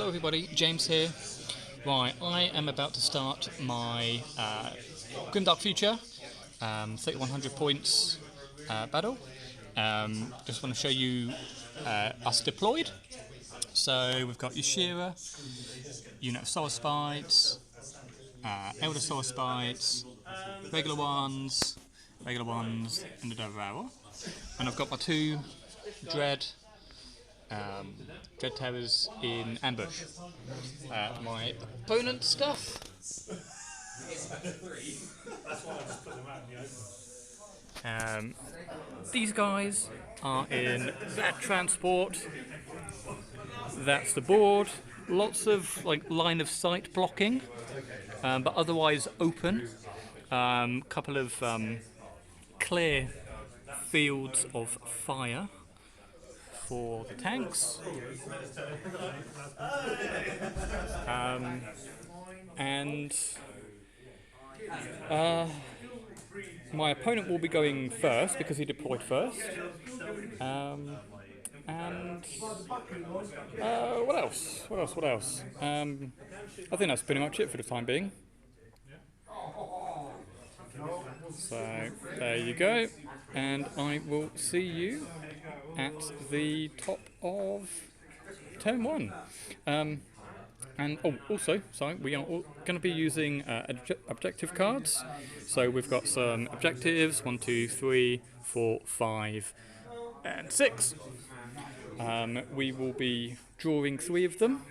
Hello everybody, James here. Right, I am about to start my Grimdark Future 3100 points battle. Just want to show you us deployed. So we've got Yashira, unit of Solar Spites, Elder Solar Spites, regular ones, and the Devour. And I've got my two Dread Terrors in ambush. My opponent's stuff. These guys are in that transport. That's the board. Lots of line of sight blocking, but otherwise open. Couple of clear fields of fire for the tanks. And my opponent will be going first because he deployed first. What else? I think that's pretty much it for the time being. So there you go, and I will see you at the top of turn 1. And also, sorry, we are going to be using objective cards. So we've got some objectives: 1, 2, 3, 4, 5, and 6. We will be drawing 3 of them,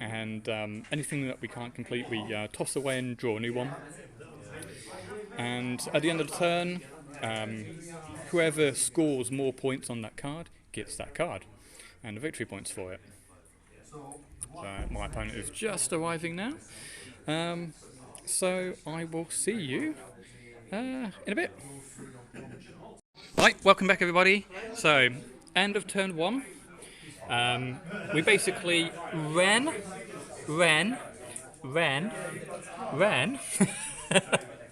and anything that we can't complete, we toss away and draw a new one. And at the end of the turn, whoever scores more points on that card gets that card and the victory points for it. So my opponent is just arriving now, so I will see you in a bit. Right, welcome back everybody. So, end of turn 1. We basically ran,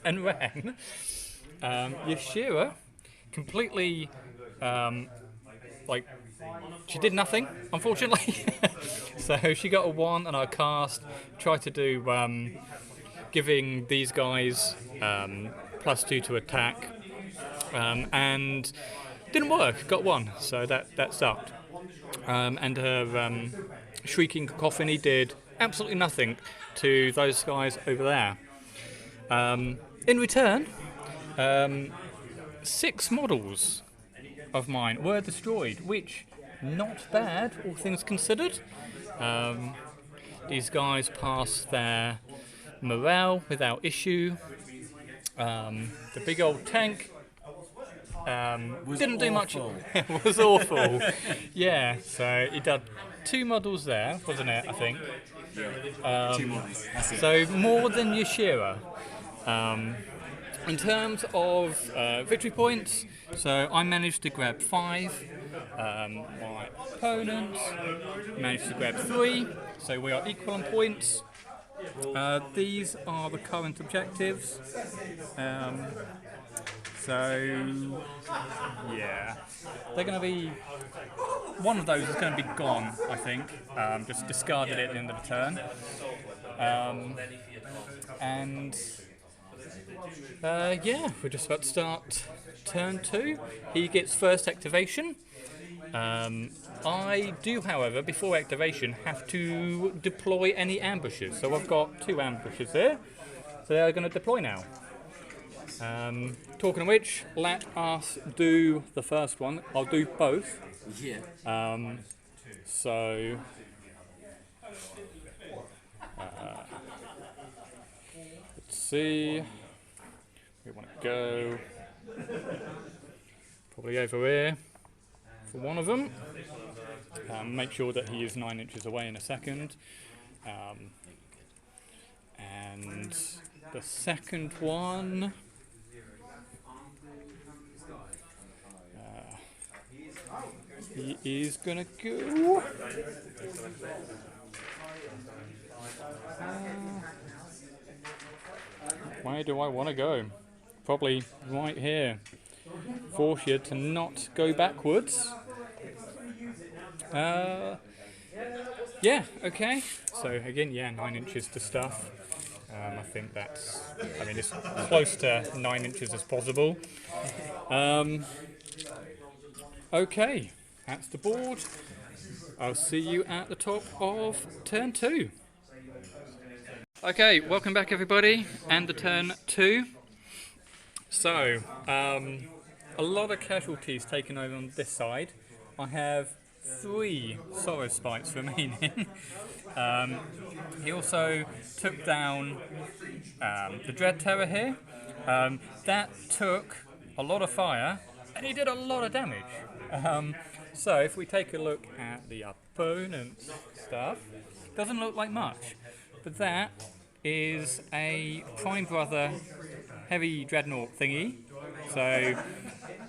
and ran. Yashira completely, she did nothing, unfortunately. So she got a 1 on her cast, tried to do, giving these guys +2 to attack, and didn't work, got 1, so that sucked. And her Shrieking Cacophony did absolutely nothing to those guys over there. In return, 6 models of mine were destroyed, which, not bad, all things considered. These guys passed their morale without issue. The big old tank didn't do much. It was awful. Yeah, so he did 2 models there, wasn't it, I think? 2 models, that's it. So more than Yashira. In terms of victory points, so I managed to grab 5, my opponent managed to grab 3, so we are equal on points. These are the current objectives, so yeah, they're going to be, one of those is going to be gone, I think, just discarded it at the end of the turn. And yeah, we're just about to start turn 2. He gets first activation. I do, however, before activation, have to deploy any ambushes. So I've got 2 ambushes here, so they're going to deploy now. Talking of which, let us do the first one. I'll do both. Yeah. So let's see. We want to go probably over here for one of them. Make sure that he is 9 inches away in a second. And the second one, he is gonna go. Where do I want to go? Probably right here. Force you to not go backwards. Yeah, okay. So again, yeah, 9 inches to stuff. I think that's, I mean, it's close to 9 inches as possible. Okay, that's the board. I'll see you at the top of turn 2. Okay, welcome back everybody, and the turn 2. So, a lot of casualties taken over on this side. I have 3 sorrow spikes remaining. He also took down the Dread Terror here. That took a lot of fire, and he did a lot of damage. So if we take a look at the opponent's stuff, doesn't look like much, but that is a Prime Brother heavy dreadnought thingy. So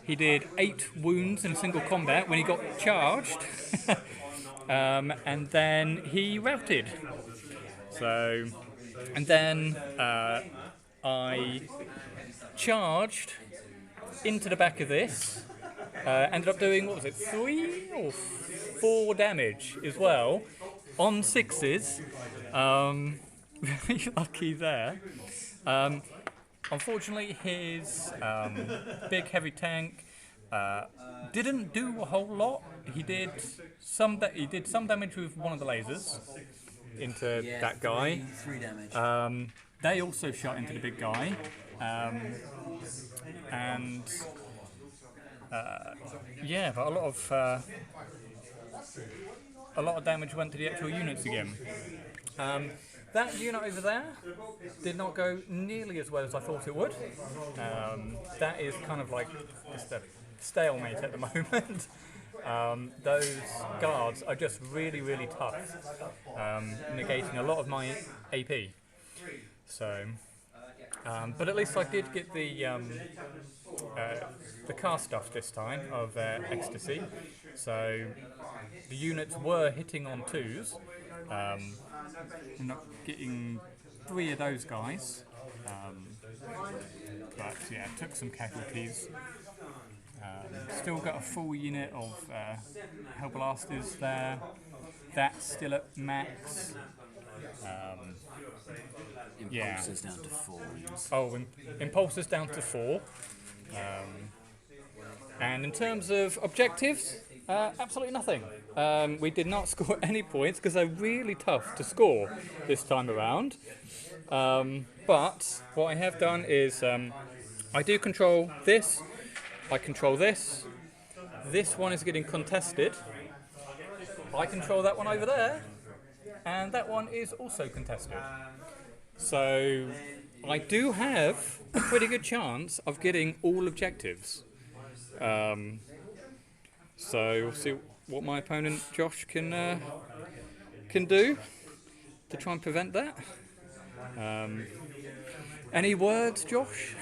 he did 8 wounds in a single combat when he got charged, and then he routed. So, and then I charged into the back of this. Ended up doing, what was it, 3 or 4 damage as well on 6s. Very lucky there. Unfortunately, his big heavy tank didn't do a whole lot. He did some damage with one of the lasers into that guy. 3 damage. They also shot into the big guy, and yeah, but a lot of damage went to the actual units again. That unit over there did not go nearly as well as I thought it would. That is kind of like just a stalemate at the moment. Those guards are just really, really tough, negating a lot of my AP. So, but at least I did get the cast stuff this time of Ecstasy. So the units were hitting on 2s. Ended up getting 3 of those guys. But yeah, took some casualties. Still got a full unit of Hellblasters there. That's still at max. Impulses down to 4. Oh, Impulses down to 4. And in terms of objectives, absolutely nothing. We did not score any points because they're really tough to score this time around. But what I have done is I do control this. I control this. This one is getting contested. I control that one over there. And that one is also contested. So I do have a pretty good chance of getting all objectives. So we'll see what my opponent Josh can do to try and prevent that. Any words, Josh?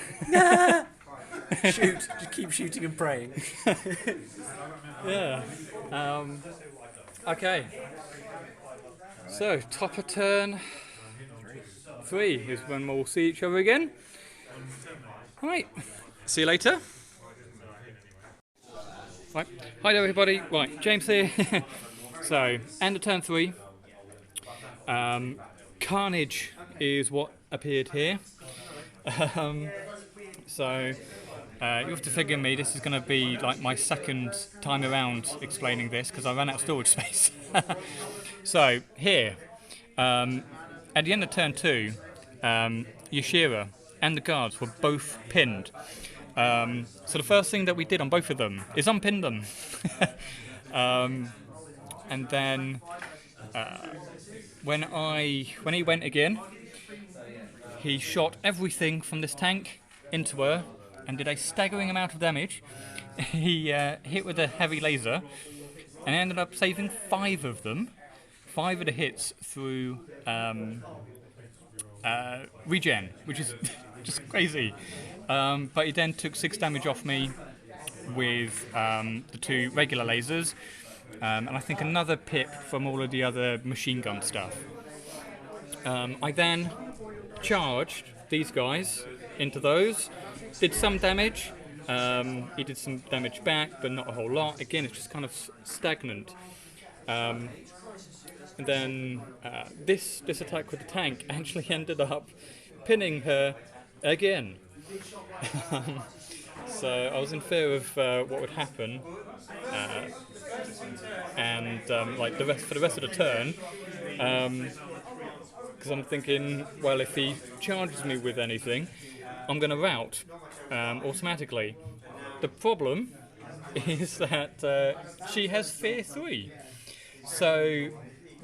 Shoot, just keep shooting and praying. Yeah. Okay. So top of turn 3 is when we'll see each other again. Right. See you later. Right. Hi there, everybody. Right, James here. So, end of turn 3. Carnage is what appeared here. So, you have to forgive me. This is going to be like my second time around explaining this because I ran out of storage space. So, here, at the end of turn 2, Yashira and the guards were both pinned. So the first thing that we did on both of them is unpin them. And then when he went again, he shot everything from this tank into her and did a staggering amount of damage. He hit with a heavy laser and ended up saving 5 of them. 5 of the hits through regen, which is just crazy. But he then took 6 damage off me with the 2 regular lasers, and I think another pip from all of the other machine gun stuff. I then charged these guys into those, did some damage. He did some damage back, but not a whole lot. Again, it's just kind of stagnant. and then this attack with the tank actually ended up pinning her again. So I was in fear of what would happen, and like for the rest of the turn, because I'm thinking, well, if he charges me with anything, I'm going to rout automatically. The problem is that she has Fear 3, so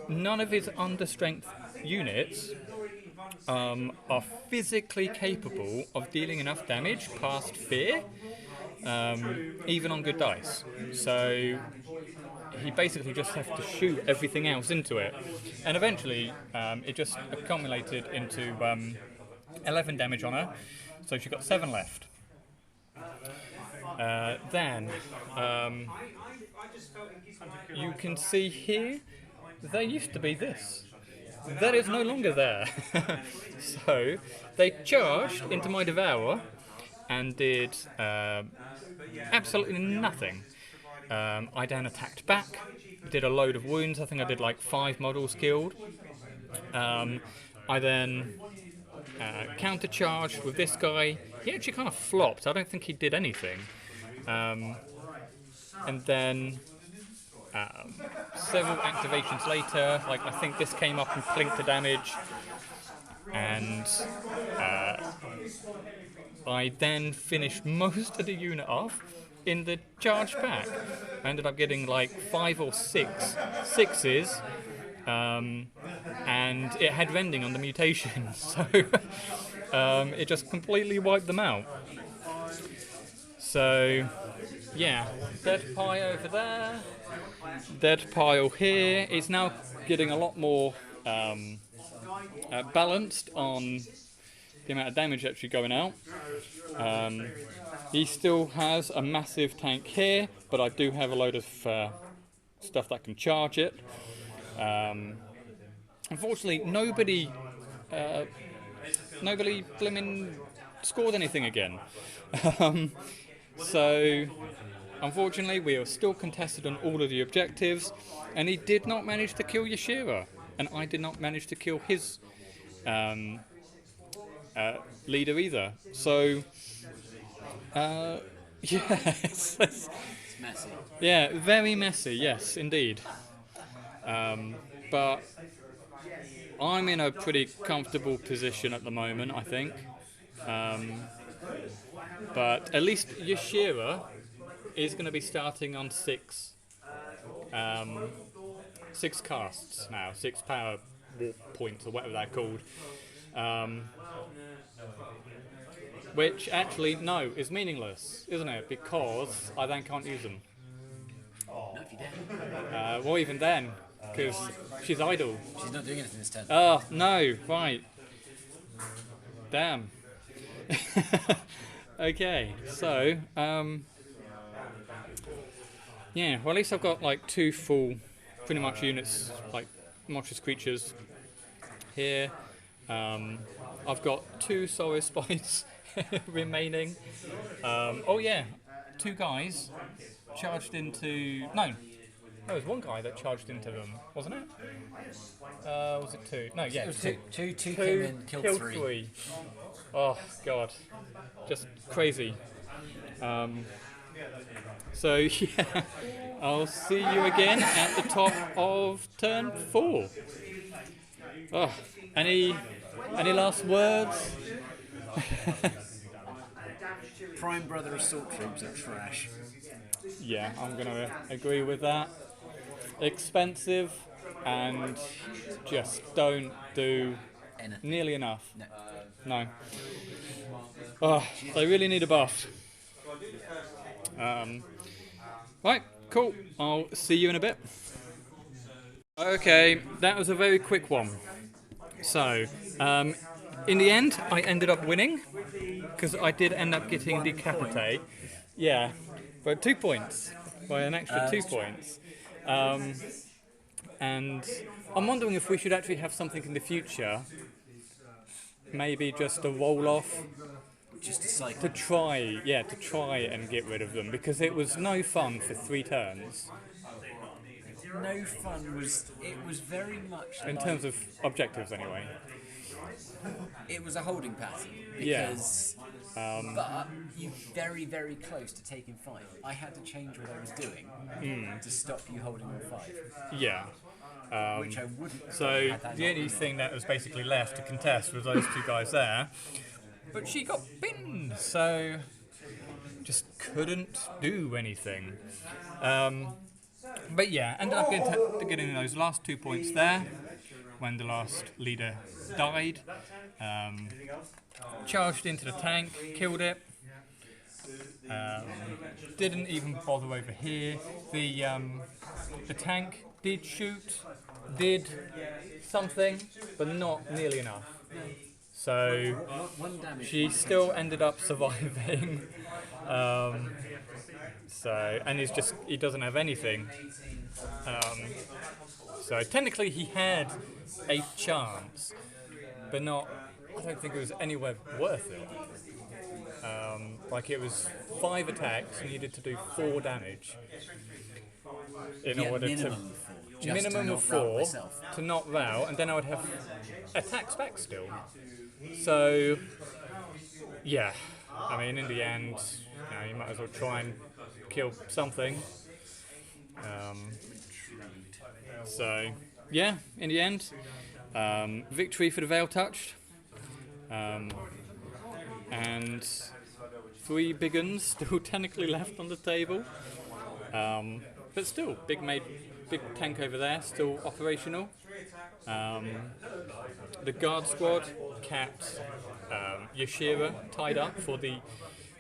none of his understrength units are physically capable of dealing enough damage past Fear, even on good dice. So he basically just has to shoot everything else into it, and eventually it just accumulated into 11 damage on her, so she got 7 left. Then you can see here there used to be this. That is no longer there. So they charged into my Devourer and did absolutely nothing. I then attacked back, did a load of wounds. I think I did like 5 models killed. I then countercharged with this guy. He actually kind of flopped. I don't think he did anything. And then several activations later, like I think this came up and plinked the damage, and I then finished most of the unit off in the charge back. I ended up getting like 5 or 6 sixes, and it had rending on the mutation, so it just completely wiped them out. So yeah, dead pie over there, dead pile here. It's now getting a lot more balanced on the amount of damage actually going out. He still has a massive tank here, but I do have a load of stuff that can charge it. Unfortunately, nobody blimmin' scored anything again. So, unfortunately, we are still contested on all of the objectives, and he did not manage to kill Yashira, and I did not manage to kill his leader either. So, yeah, It's messy. yeah, very messy. Yes, indeed. But I'm in a pretty comfortable position at the moment, I think. But at least Yashira is going to be starting on 6 casts now, 6 power points or whatever they're called. Which actually, no, is meaningless, isn't it? Because I then can't use them. Not if you dare. Well, even then, because she's idle. She's not doing anything this turn. Oh, no, right. Damn. Okay, so, yeah, well, at least I've got like 2 full, pretty much units, like monstrous creatures here. I've got 2 sorrow spites remaining. Oh yeah, 2 guys charged into... No, there was 1 guy that charged into them, wasn't it? Was it 2? No, yeah, It was 2. two came in, killed 3. Oh god, just crazy. So yeah, I'll see you again at the top of turn 4. Oh, any last words? Prime Brother assault troops are trash. Yeah, I'm gonna agree with that. Expensive, and just don't do Anything. nearly enough. No. No. Oh, they really need a buff. Right, cool. I'll see you in a bit. Okay, that was a very quick one. So, in the end, I ended up winning because I did end up getting Decapitate. Yeah, but 2 points, by an extra 2 points. And I'm wondering if we should actually have something in the future, maybe just a roll-off, Just a cycle. to try and get rid of them, because it was no fun for 3 turns. no fun was. It was very much In like, terms of objectives, anyway. it was a holding pattern Yeah. because. But you're very, very close to taking 5. I had to change what I was doing to stop you holding on 5, Yeah. which I wouldn't. have So had that the not only been thing that was basically left to contest was those two guys there, but she got pinned, so just couldn't do anything. But yeah, ended up getting those last 2 points there when the last leader died. Charged into the tank, killed it. Didn't even bother over here. The tank did shoot, did something, but not nearly enough. So one damage. she still ended up surviving. And he doesn't have anything. So technically he had a chance, but not. I don't think it was anywhere worth it. Like it was 5 attacks, and needed to do 4 damage in order minimum to of 4. Just minimum to of not rout 4 myself. to not rout, and then I would have attacks back still. So yeah, I mean in the end, you might as well try and kill something. So yeah, in the end, victory for the Veil Touched. And 3 big uns still technically left on the table, but still big tank over there, still operational. The guard squad kept Yashira tied up for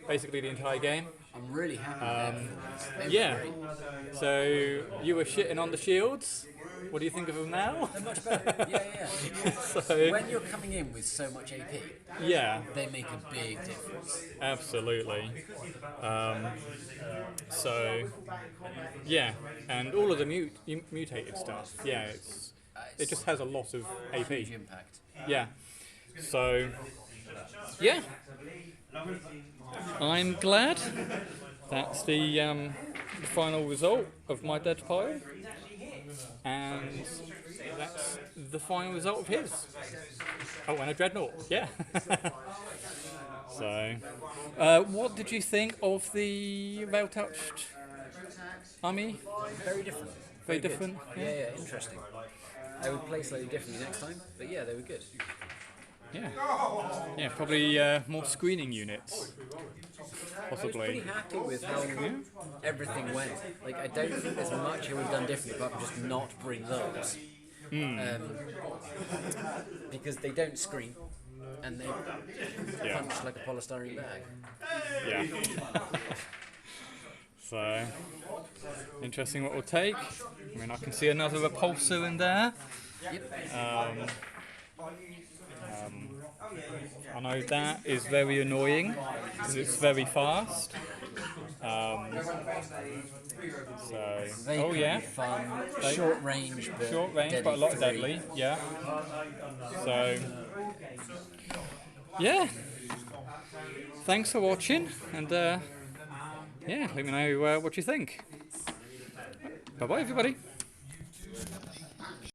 basically the entire game. I'm really happy with that. Yeah, so you were shitting on the shields. What do you think of them now? They're much better. Yeah. So, When you're coming in with so much AP, yeah, they make a big difference. absolutely. So, yeah, and all of the mutated stuff. Yeah, it just has a lot of AP. Huge impact. Yeah. So, yeah, I'm glad. That's the final result of my dead pile, and that's the final result of his. Oh, and a dreadnought. Yeah. So, what did you think of the Veil Touched army? Very different. Very good. different. Yeah, interesting. I would play slightly differently next time, but yeah, they were good. Yeah, probably more screening units, I was possibly. pretty happy with how everything went. Like, I don't think there's much I would have done differently apart from just not bring those. Because they don't scream, and they punch like a polystyrene bag. Yeah. So, interesting what we'll take. I mean, I can see another repulsor in there. Yep. I know that is very annoying because it's very fast. Fun, short range, but Short range, but a lot of deadly. Yeah. So, yeah. Thanks for watching, and let me know what you think. Bye bye, everybody.